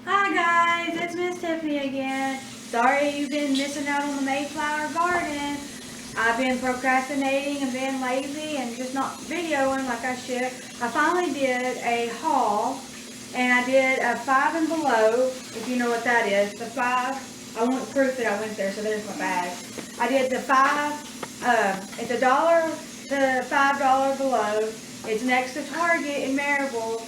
Hi guys, it's Miss Tiffany again. Sorry you've been missing out on the MayFlower Garden. I've been procrastinating and being lazy and just not videoing like I should. I finally did a haul and I did a 5 and below, if you know what that is. The 5, I want proof that I went there, so there's my bag. I did the 5, it's $1 to $5 below. It's next to Target in Maryville.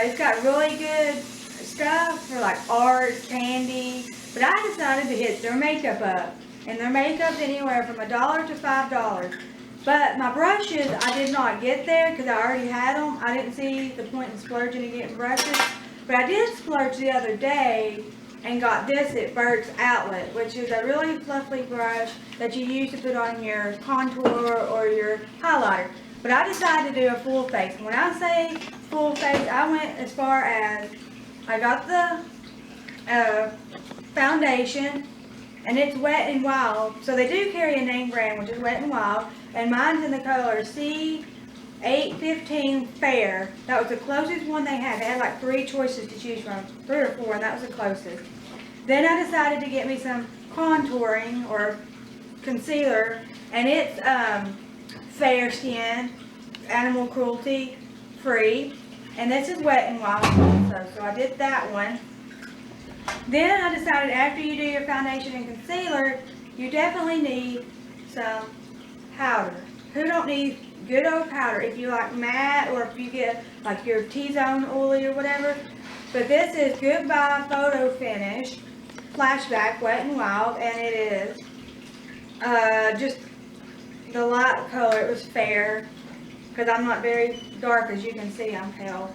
It's got really good stuff for like art, candy, but I decided to hit their makeup up. And their makeup's anywhere from $1 to $5. But my brushes, I did not get there because I already had them. I didn't see the point in splurging and getting brushes. But I did splurge the other day and got this at Burke's Outlet, which is a really fluffy brush that you use to put on your contour or your highlighter. But I decided to do a full face. When I say full face, I went as far as I got the foundation, and it's Wet and Wild. So they do carry a name brand, which is Wet and Wild, and mine's in the color C815 Fair. That was the closest one they had. They had like 3 choices to choose from, 3 or 4, and that was the closest. Then I decided to get me some contouring or concealer, and it's fair skin, animal cruelty free. And this is Wet and Wild also, so I did that one. Then I decided after you do your foundation and concealer, you definitely need some powder. Who don't need good old powder if you like matte or if you get like your T-zone oily or whatever. But this is Goodbye Photo Finish Flashback Wet and Wild, and it is just the light color. It was fair because I'm not very dark, as you can see. I'm pale.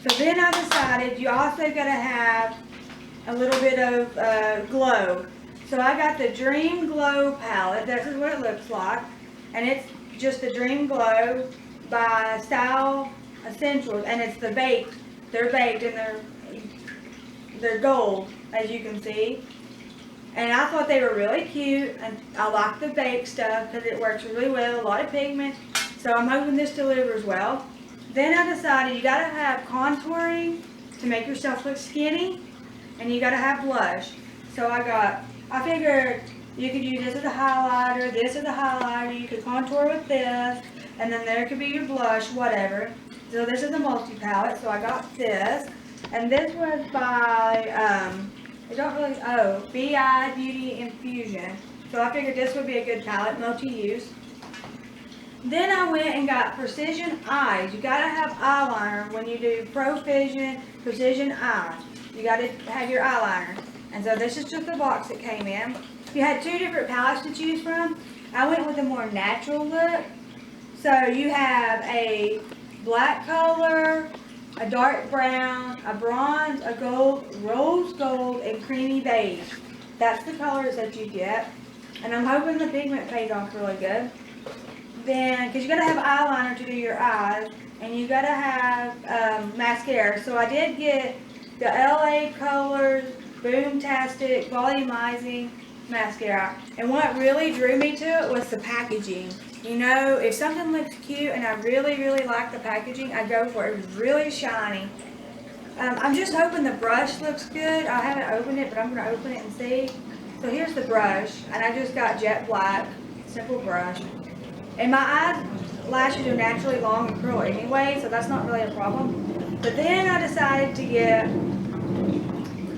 So then I decided you also gotta have a little bit of glow. So I got the Dream Glow palette. This is what it looks like, and it's just the Dream Glow by Style Essentials, and it's the baked. They're baked and they're gold, as you can see. And I thought they were really cute, and I like the baked stuff because it works really well. A lot of pigment. So I'm hoping this delivers well. Then I decided you gotta have contouring to make yourself look skinny, and you gotta have blush. So I figured you could use this as a highlighter, this as a highlighter, you could contour with this, and then there could be your blush, whatever. So this is a multi-palette, so I got this. And this was by, BI Beauty Infusion. So I figured this would be a good palette, multi-use. Then I went and got Precision Eyes. You gotta have eyeliner when you do Precision Eyes. You gotta have your eyeliner. And so this is just the box that came in. You had 2 different palettes to choose from. I went with a more natural look. So you have a black color, a dark brown, a bronze, a gold, rose gold, and creamy beige. That's the colors that you get. And I'm hoping the pigment pays off really good. Then, because you gotta have eyeliner to do your eyes, and you gotta have mascara. So I did get the LA Colors Boomtastic Volumizing Mascara. And what really drew me to it was the packaging. You know, if something looks cute and I really, really like the packaging, I go for it. It was really shiny. I'm just hoping the brush looks good. I haven't opened it, but I'm gonna open it and see. So here's the brush, and I just got jet black, simple brush. And my eyelashes are naturally long and curl anyway, so that's not really a problem. But then I decided to get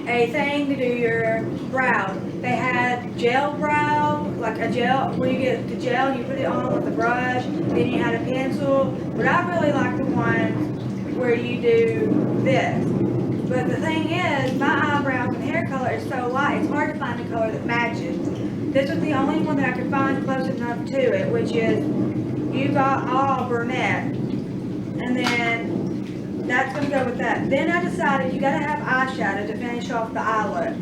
a thing to do your brows. They had gel brow, like a gel, where you get the gel and you put it on with the brush, then you had a pencil. But I really like the ones where you do this. But the thing is, my eyebrows and hair color is so light, it's hard to find a color that matches. This was the only one that I could find close enough to it, which is You Got All Brunette. And then that's going to go with that. Then I decided you got to have eyeshadow to finish off the eye look.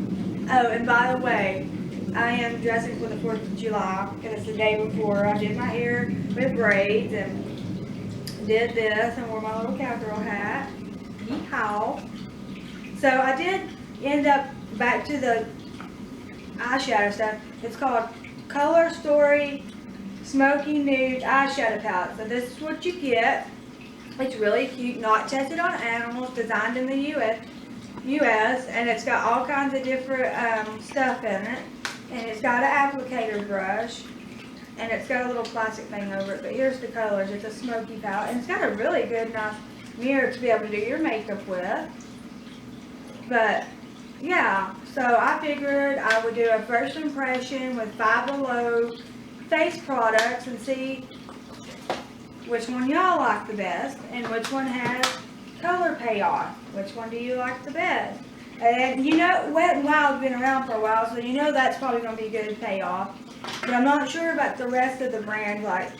Oh, and by the way, I am dressing for the 4th of July, and it's the day before. I did my hair with braids and did this and wore my little cowgirl hat. Yeehaw. So I did end up back to the eyeshadow stuff. It's called Color Story Smoky Nude Eyeshadow Palette. So this is what you get. It's really cute, not tested on animals, designed in the U.S. US, and it's got all kinds of different stuff in it. And it's got an applicator brush, and it's got a little plastic thing over it. But here's the colors. It's a smoky palette, and it's got a really good, nice mirror to be able to do your makeup with. But yeah, so I figured I would do a first impression with Five Below face products and see which one y'all like the best and which one has color payoff. Which one do you like the best? And you know, Wet n Wild's been around for a while, so you know that's probably going to be good payoff. But I'm not sure about the rest of the brand, like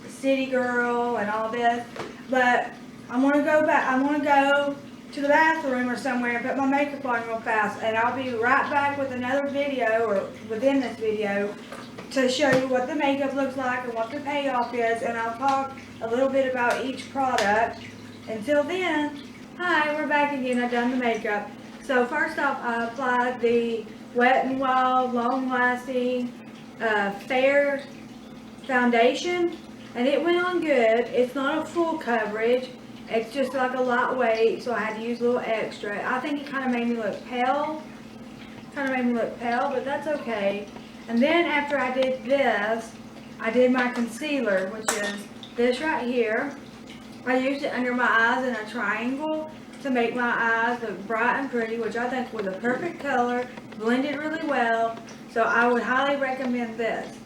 City Girl and all this. But I want to go back. I want to go to the bathroom or somewhere and put my makeup on real fast, and I'll be right back with another video, or within this video, to show you what the makeup looks like and what the payoff is, and I'll talk a little bit about each product. Until then, hi, we're back again. I've done the makeup. So first off, I applied the Wet n Wild Long Lasting Fair Foundation, and it went on good. It's not a full coverage. It's just like a lightweight, so I had to use a little extra. I think it kind of made me look pale. But that's okay. And then after I did this, I did my concealer, which is this right here. I used it under my eyes in a triangle to make my eyes look bright and pretty, which I think was a perfect color, blended really well. So I would highly recommend this.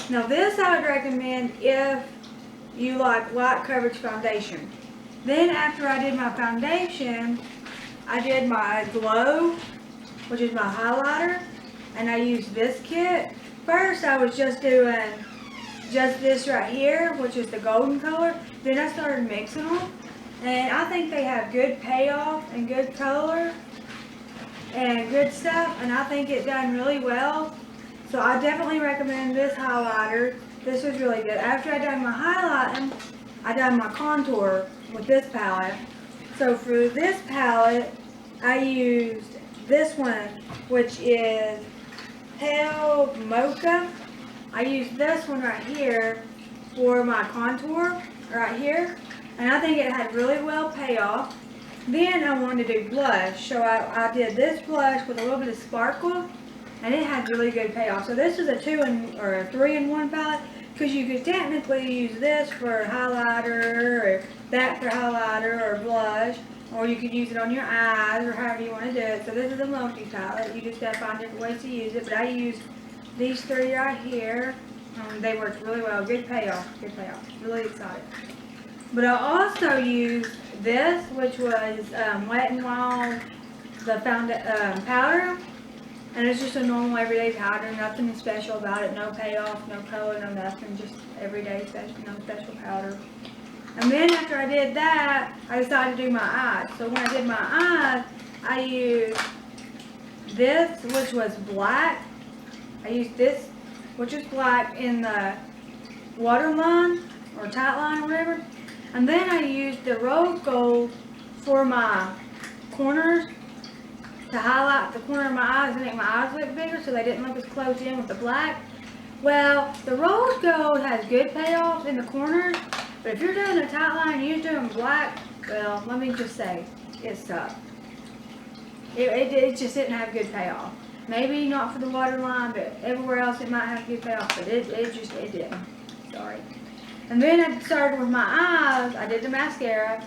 Now this I would recommend if you like light coverage foundation. Then after I did my foundation, I did my glow, which is my highlighter, and I used this kit. First I was just doing just this right here, which is the golden color. Then I started mixing them, and I think they have good payoff and good color and good stuff, and I think it done really well. So I definitely recommend this highlighter. This was really good. After I done my highlighting, I done my contour with this palette. So for this palette, I used this one, which is Pale Mocha. I used this one right here for my contour, right here. And I think it had really well payoff. Then I wanted to do blush. So I did this blush with a little bit of sparkle, and it had really good payoff. So this is a 3-in-1 palette, because you could technically use this for highlighter, or that for highlighter or blush, or you could use it on your eyes, or however you want to do it. So this is a multi-palette. You just got to find different ways to use it. But I used these three right here. They worked really well. Good payoff. Really excited. But I also used this, which was Wet n Wild, the powder. And it's just a normal everyday powder, nothing special about it, no payoff, no color, no nothing, just everyday special, no special powder. And then after I did that, I decided to do my eyes. So when I did my eyes, I used this, which was black. I used this, which is black, in the waterline, or tight line, or whatever. And then I used the rose gold for my corners, to highlight the corner of my eyes and make my eyes look bigger so they didn't look as closed in with the black. Well, the rose gold has good payoff in the corners, but if you're doing a tight line and you're doing black, well, let me just say, it sucked. It just didn't have good payoff. Maybe not for the waterline, but everywhere else it might have good payoff, but it didn't. Sorry. And then I started with my eyes. I did the mascara.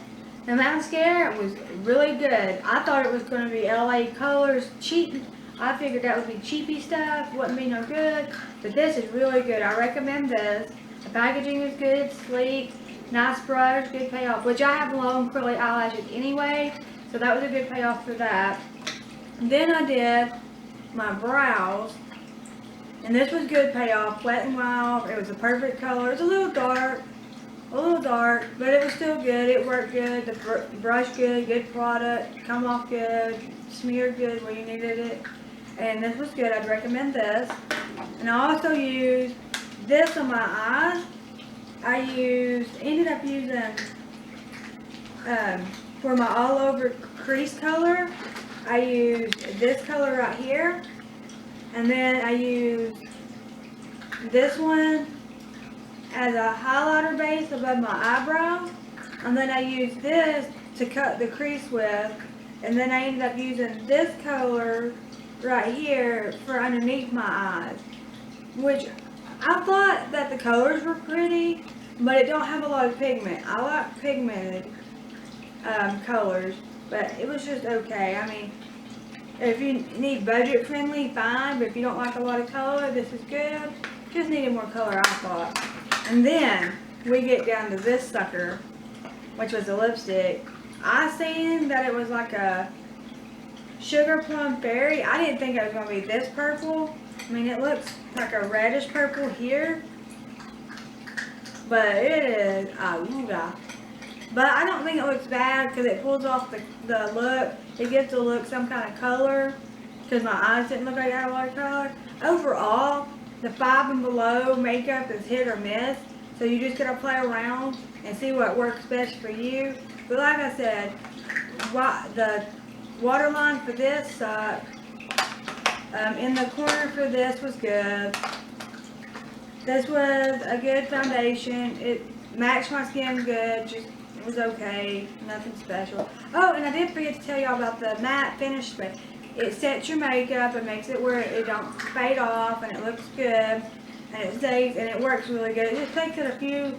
The mascara was really good. I thought it was going to be LA Colors cheap. I figured that would be cheapy stuff, wouldn't be no good. But this is really good. I recommend this. The packaging is good, sleek, nice brush, good payoff. Which I have long curly eyelashes anyway, so that was a good payoff for that. And then I did my brows, and this was good payoff. Wet n Wild. It was a perfect color. It's a little dark, but it was still good. It worked good. The brush good product, come off good, smeared good where you needed it. And this was good. I'd recommend this. And I also used this on my eyes. I ended up using, for my all over crease color, I used this color right here. And then I used this one as a highlighter base above my eyebrows, and then I used this to cut the crease with, And then I ended up using this color right here for underneath my eyes, which I thought that the colors were pretty, but it don't have a lot of pigment. I like pigmented colors, but it was just okay. I mean, if you need budget friendly, fine, but if you don't like a lot of color, this is good. Just needed more color, I thought. And then we get down to this sucker, which was a lipstick. I seen that it was like a sugar plum fairy. I didn't think it was going to be this purple. I mean, it looks like a reddish purple here, but it is awooga. But I don't think it looks bad because it pulls off the look. It gives the look some kind of color because my eyes didn't look like I had a lot of color. Overall, the 5 and below makeup is hit or miss, so you just gotta play around and see what works best for you. But like I said, the waterline for this sucked. In the corner for this was good. This was a good foundation. It matched my skin good. Just it was okay. Nothing special. Oh, and I did forget to tell y'all about the matte finish spray. It sets your makeup. It makes it where it don't fade off, and it looks good, and it stays, and it works really good. It just takes it a few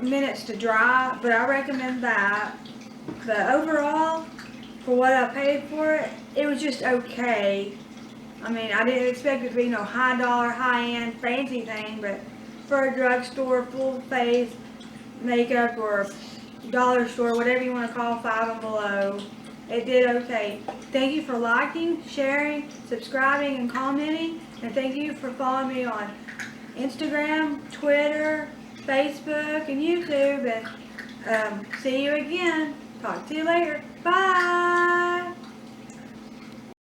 minutes to dry, but I recommend that. But overall, for what I paid for it, it was just okay. I mean, I didn't expect it to be no high dollar, high end, fancy thing, but for a drugstore, full face makeup, or dollar store, whatever you want to call 5 and below, it did okay. Thank you for liking, sharing, subscribing, and commenting, and thank you for following me on Instagram, Twitter, Facebook, and YouTube, and see you again. Talk to you later. Bye!